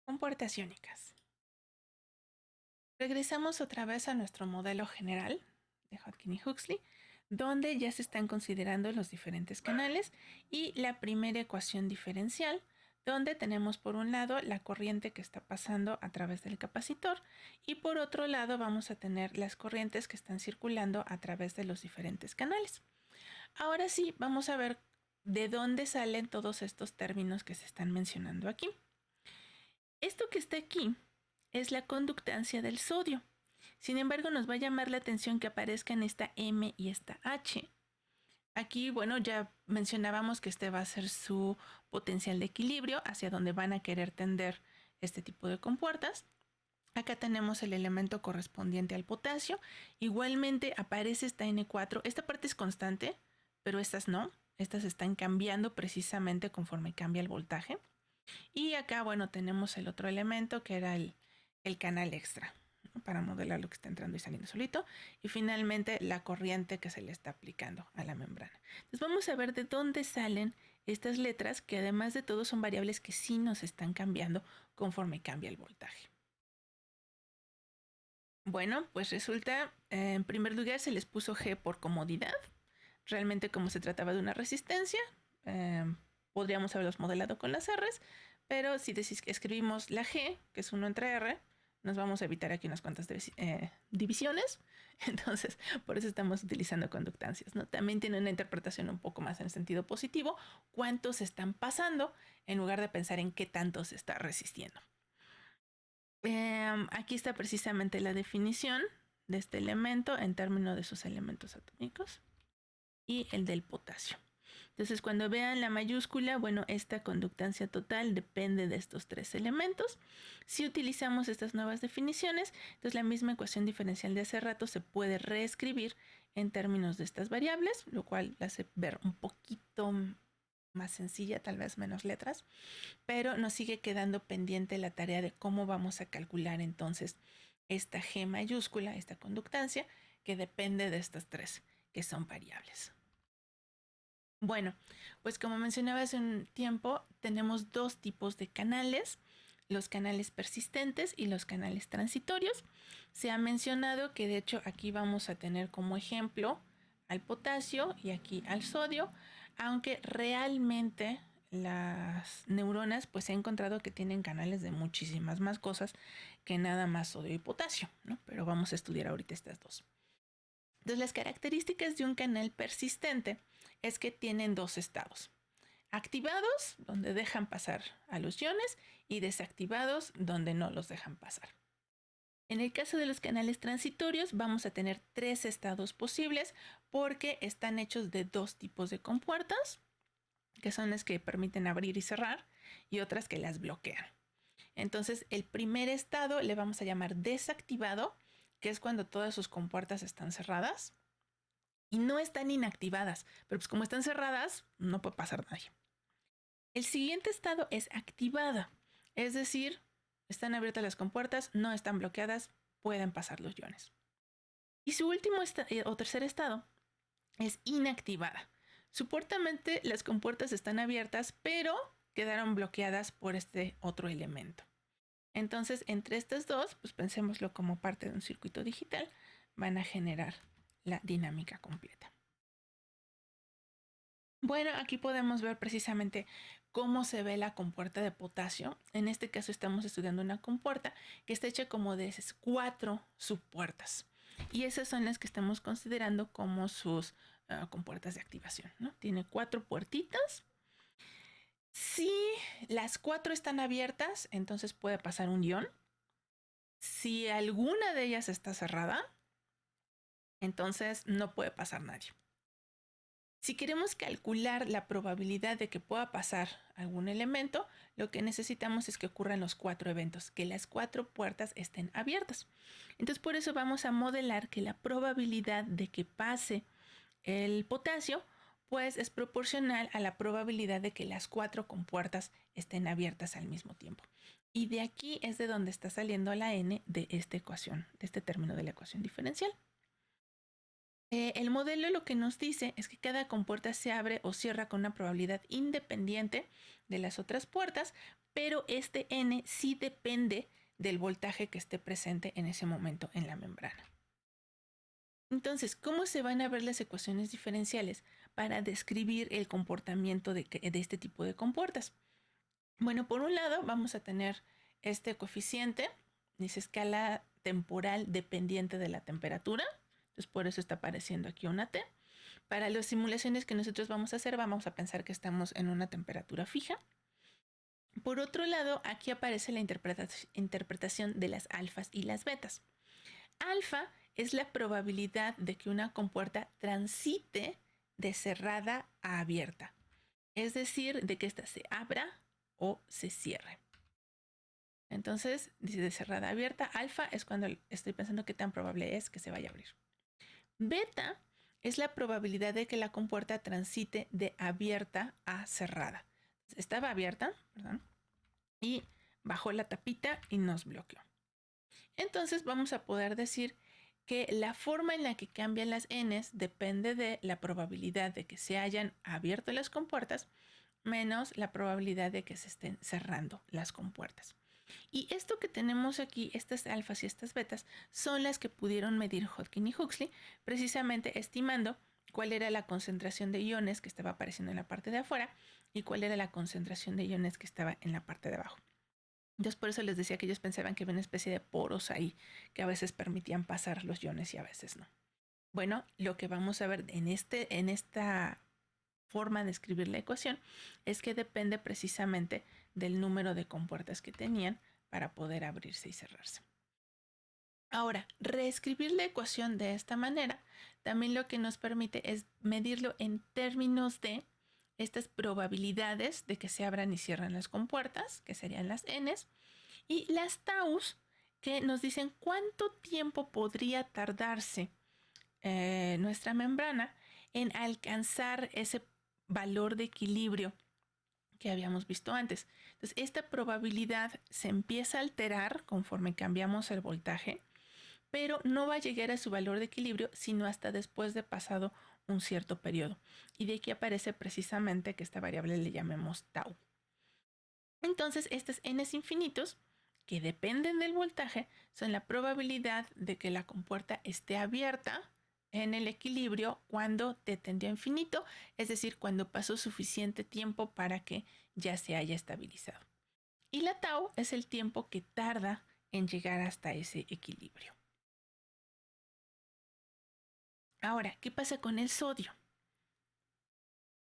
Compuertas iónicas. Regresamos otra vez a nuestro modelo general de Hodgkin y Huxley, donde ya se están considerando los diferentes canales y la primera ecuación diferencial, donde tenemos por un lado la corriente que está pasando a través del capacitor y por otro lado vamos a tener las corrientes que están circulando a través de los diferentes canales. Ahora sí, vamos a ver de dónde salen todos estos términos que se están mencionando aquí. Esto que está aquí es la conductancia del sodio. Sin embargo, nos va a llamar la atención que aparezcan esta M y esta H. Aquí, bueno, ya mencionábamos que este va a ser su potencial de equilibrio, hacia donde van a querer tender este tipo de compuertas. Acá tenemos el elemento correspondiente al potasio. Igualmente aparece esta N4. Esta parte es constante, pero estas no. Estas están cambiando precisamente conforme cambia el voltaje. Y acá, bueno, tenemos el otro elemento que era el canal extra, ¿no? Para modelar lo que está entrando y saliendo solito. Y finalmente la corriente que se le está aplicando a la membrana. Entonces vamos a ver de dónde salen estas letras que además de todo son variables que sí nos están cambiando conforme cambia el voltaje. Bueno, pues resulta, en primer lugar se les puso G por comodidad. Realmente como se trataba de una resistencia, podríamos haberlos modelado con las R's, pero si escribimos la G, que es 1 entre R, nos vamos a evitar aquí unas cuantas divisiones. Entonces, por eso estamos utilizando conductancias, ¿no? También tiene una interpretación un poco más en sentido positivo. ¿Cuántos están pasando? En lugar de pensar en qué tanto se está resistiendo. Aquí está precisamente la definición de este elemento en términos de sus elementos atómicos y el del potasio. Entonces, cuando vean la mayúscula, bueno, esta conductancia total depende de estos tres elementos. Si utilizamos estas nuevas definiciones, entonces la misma ecuación diferencial de hace rato se puede reescribir en términos de estas variables, lo cual la hace ver un poquito más sencilla, tal vez menos letras, pero nos sigue quedando pendiente la tarea de cómo vamos a calcular entonces esta G mayúscula, esta conductancia, que depende de estas tres, que son variables. Bueno, pues como mencionaba hace un tiempo, tenemos dos tipos de canales, los canales persistentes y los canales transitorios. Se ha mencionado que de hecho aquí vamos a tener como ejemplo al potasio y aquí al sodio, aunque realmente las neuronas pues se ha encontrado que tienen canales de muchísimas más cosas que nada más sodio y potasio, ¿no? Pero vamos a estudiar ahorita estas dos. Entonces, las características de un canal persistente es que tienen dos estados. Activados, donde dejan pasar a los iones, y desactivados, donde no los dejan pasar. En el caso de los canales transitorios, vamos a tener tres estados posibles porque están hechos de dos tipos de compuertas, que son las que permiten abrir y cerrar, y otras que las bloquean. Entonces, el primer estado le vamos a llamar desactivado, que es cuando todas sus compuertas están cerradas y no están inactivadas, pero pues como están cerradas, no puede pasar nadie. El siguiente estado es activada, es decir, están abiertas las compuertas, no están bloqueadas, pueden pasar los iones. Y su último o tercer estado es inactivada. Supuestamente las compuertas están abiertas, pero quedaron bloqueadas por este otro elemento. Entonces, entre estas dos, pues pensémoslo como parte de un circuito digital, van a generar la dinámica completa. Bueno, aquí podemos ver precisamente cómo se ve la compuerta de potasio. En este caso estamos estudiando una compuerta que está hecha como de esas 4 subpuertas. Y esas son las que estamos considerando como sus compuertas de activación, ¿no? Tiene 4 puertitas. Si las 4 están abiertas, entonces puede pasar un ion. Si alguna de ellas está cerrada, entonces no puede pasar nadie. Si queremos calcular la probabilidad de que pueda pasar algún elemento, lo que necesitamos es que ocurran los 4 eventos, que las 4 puertas estén abiertas. Entonces por eso vamos a modelar que la probabilidad de que pase el potasio pues es proporcional a la probabilidad de que las 4 compuertas estén abiertas al mismo tiempo. Y de aquí es de donde está saliendo la n de esta ecuación, de este término de la ecuación diferencial. El modelo lo que nos dice es que cada compuerta se abre o cierra con una probabilidad independiente de las otras puertas, pero este N sí depende del voltaje que esté presente en ese momento en la membrana. Entonces, ¿cómo se van a ver las ecuaciones diferenciales para describir el comportamiento de este tipo de compuertas? Bueno, por un lado vamos a tener este coeficiente, dice escala temporal dependiente de la temperatura, entonces por eso está apareciendo aquí una T. Para las simulaciones que nosotros vamos a hacer, vamos a pensar que estamos en una temperatura fija. Por otro lado, aquí aparece la interpretación de las alfas y las betas. Alfa es la probabilidad de que una compuerta transite de cerrada a abierta, es decir, de que ésta se abra o se cierre. Entonces, dice de cerrada a abierta. Alfa es cuando estoy pensando qué tan probable es que se vaya a abrir. Beta es la probabilidad de que la compuerta transite de abierta a cerrada. Estaba abierta, perdón, y bajó la tapita y nos bloqueó. Entonces vamos a poder decir que la forma en la que cambian las n's depende de la probabilidad de que se hayan abierto las compuertas menos la probabilidad de que se estén cerrando las compuertas. Y esto que tenemos aquí, estas alfas y estas betas, son las que pudieron medir Hodgkin y Huxley, precisamente estimando cuál era la concentración de iones que estaba apareciendo en la parte de afuera y cuál era la concentración de iones que estaba en la parte de abajo. Entonces por eso les decía que ellos pensaban que había una especie de poros ahí que a veces permitían pasar los iones y a veces no. Bueno, lo que vamos a ver en esta forma de escribir la ecuación es que depende precisamente del número de compuertas que tenían para poder abrirse y cerrarse. Ahora, reescribir la ecuación de esta manera también lo que nos permite es medirlo en términos de estas probabilidades de que se abran y cierran las compuertas, que serían las n's, y las taus, que nos dicen cuánto tiempo podría tardarse nuestra membrana en alcanzar ese valor de equilibrio que habíamos visto antes. Entonces, esta probabilidad se empieza a alterar conforme cambiamos el voltaje, pero no va a llegar a su valor de equilibrio sino hasta después de pasado un cierto periodo. Y de aquí aparece precisamente que esta variable le llamemos tau. Entonces, estos n's infinitos, que dependen del voltaje, son la probabilidad de que la compuerta esté abierta en el equilibrio cuando t tendió a infinito, es decir, cuando pasó suficiente tiempo para que ya se haya estabilizado. Y la tau es el tiempo que tarda en llegar hasta ese equilibrio. Ahora, ¿qué pasa con el sodio?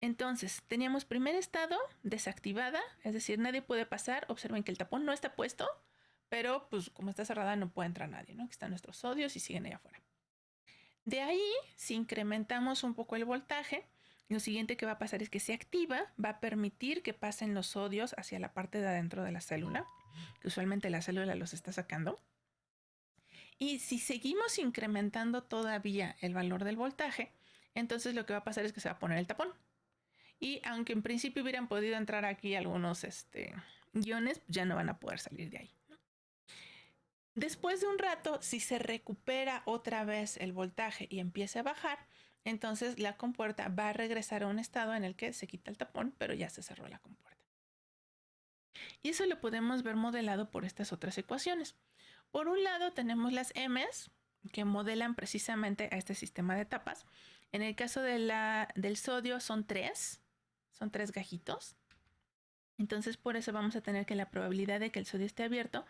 Entonces, teníamos primer estado desactivada, es decir, nadie puede pasar. Observen que el tapón no está puesto, pero pues como está cerrada no puede entrar nadie, ¿no? Aquí están nuestros sodios y siguen allá afuera. De ahí, si incrementamos un poco el voltaje, lo siguiente que va a pasar es que se activa, va a permitir que pasen los sodios hacia la parte de adentro de la célula, que usualmente la célula los está sacando. Y si seguimos incrementando todavía el valor del voltaje, entonces lo que va a pasar es que se va a poner el tapón. Y aunque en principio hubieran podido entrar aquí algunos iones, ya no van a poder salir de ahí. Después de un rato, si se recupera otra vez el voltaje y empieza a bajar, entonces la compuerta va a regresar a un estado en el que se quita el tapón, pero ya se cerró la compuerta. Y eso lo podemos ver modelado por estas otras ecuaciones. Por un lado tenemos las M's, que modelan precisamente a este sistema de etapas. En el caso del sodio son tres gajitos. Entonces por eso vamos a tener que la probabilidad de que el sodio esté abierto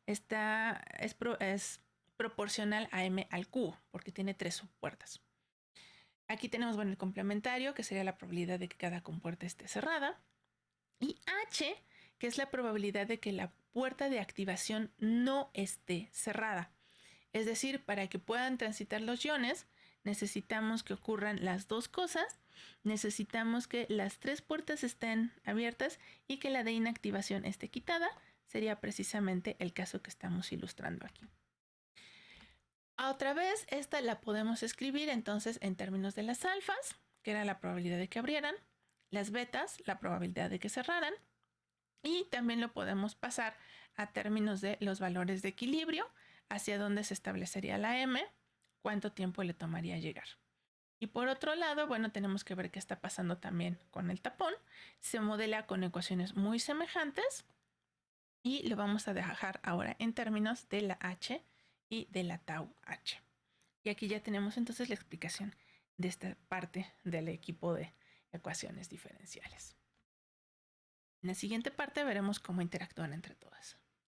es proporcional a m al cubo, porque tiene 3 subpuertas. Aquí tenemos el complementario, que sería la probabilidad de que cada compuerta esté cerrada. Y h, que es la probabilidad de que la puerta de activación no esté cerrada. Es decir, para que puedan transitar los iones, necesitamos que ocurran las dos cosas. Necesitamos que las 3 puertas estén abiertas y que la de inactivación esté quitada. Sería precisamente el caso que estamos ilustrando aquí. Otra vez, esta la podemos escribir entonces en términos de las alfas, que era la probabilidad de que abrieran, las betas, la probabilidad de que cerraran, y también lo podemos pasar a términos de los valores de equilibrio, hacia dónde se establecería la M, cuánto tiempo le tomaría llegar. Y por otro lado, bueno, tenemos que ver qué está pasando también con el tapón. Se modela con ecuaciones muy semejantes, Y lo vamos a dejar ahora en términos de la H y de la tau H. Y aquí ya tenemos entonces la explicación de esta parte del equipo de ecuaciones diferenciales. En la siguiente parte veremos cómo interactúan entre todas.